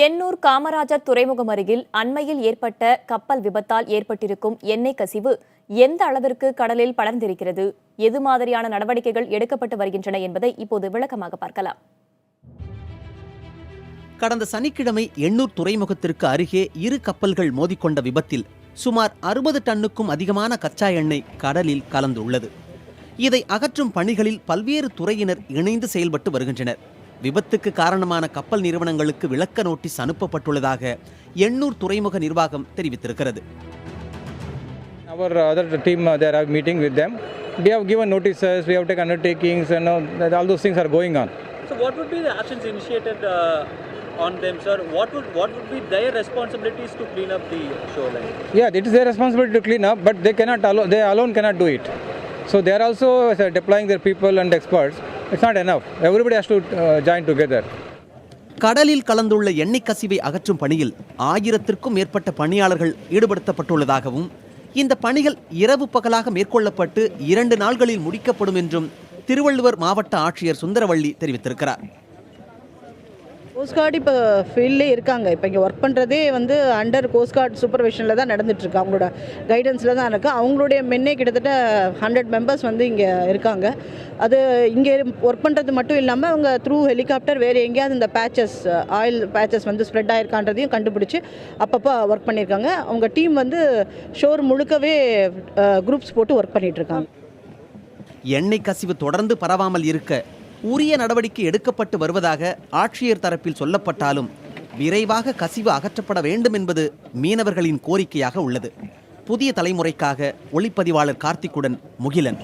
எண்ணூர் காமராஜர் துறைமுகம் அருகில் அண்மையில் ஏற்பட்ட கப்பல் விபத்தால் ஏற்பட்டிருக்கும் எண்ணெய் கசிவு எந்த அளவிற்கு கடலில் படர்ந்திருக்கிறது, எது மாதிரியான நடவடிக்கைகள் எடுக்கப்பட்டு வருகின்றன என்பதை இப்போது விளக்கமாக பார்க்கலாம். கடந்த சனிக்கிழமை எண்ணூர் துறைமுகத்திற்கு அருகே இரு கப்பல்கள் மோதிக்கொண்ட விபத்தில் சுமார் 60 டன்னுக்கும் அதிகமான கச்சா எண்ணெய் கடலில் கலந்துள்ளது. இதை அகற்றும் பணிகளில் பல்வேறு துறையினர் இணைந்து செயல்பட்டு வருகின்றனர். விபத்துக்கு காரணமான கப்பல் நிறுவனங்களுக்கு விளக்க நோட்டீஸ் அனுப்பப்பட்டுள்ளதாக எண்ணூர் துறைமுக நிர்வாகம் தெரிவித்திருக்கிறது. Our other team, they are meeting with them. We have given notices, we have taken undertakings, and all those things are going on. So what would be the actions initiated on them, sir? What would be their responsibilities to clean up the shoreline? Yeah, it is their responsibility to clean up, but they alone cannot do it. So they are also deploying their people and experts. It's not enough. Everybody has to join together. கடலில் கலந்துள்ள எண்ணெய் கசிவை அகற்றும் பணியில் 1000க்கும் மேற்பட்ட பணியாளர்கள் ஈடுபடுத்தப்பட்டுள்ளதாகவும் இந்த பணிகள் இரவு பகலாக மேற்கொள்ளப்பட்டு 2 நாள்களில் முடிக்கப்படும் என்றும் திருவள்ளுவர் மாவட்ட ஆட்சியர் சுந்தரவள்ளி தெரிவித்திருக்கிறார். கோஸ்ட் கார்டு இப்போ ஃபீல்ட்லேயே இருக்காங்க. இப்போ இங்கே ஒர்க் பண்ணுறதே அண்டர் கோஸ்ட் கார்டு சூப்பர்விஷனில் தான் நடந்துகிட்ருக்கு. அவங்களோட கைடன்ஸில் தான் இருக்குது. அவங்களுடைய மென்னே கிட்டத்தட்ட 100 மெம்பர்ஸ் இங்கே இருக்காங்க. அது இங்கே ஒர்க் பண்ணுறது மட்டும் இல்லாமல் அவங்க த்ரூ ஹெலிகாப்டர் வேறு எங்கேயாவது இந்த பேச்சஸ் ஆயில் பேச்சஸ் ஸ்ப்ரெட் ஆகிருக்கான்றதையும் கண்டுபிடிச்சி அப்பப்போ ஒர்க் பண்ணியிருக்காங்க. அவங்க டீம் ஷோர் முழுக்கவே குரூப்ஸ் போட்டு ஒர்க் பண்ணிகிட்ருக்காங்க. எண்ணெய் கசிவு தொடர்ந்து பரவாமல் இருக்க உரிய நடவடிக்கை எடுக்கப்பட்டு வருவதாக ஆட்சியர் தரப்பில் சொல்லப்பட்டாலும் விரைவாக கசிவு அகற்றப்பட வேண்டும் என்பது மீனவர்களின் கோரிக்கையாக உள்ளது. புதிய தலைமுறைக்காக ஒளிப்பதிவாளர் கார்த்திக்குடன் முகிலன்.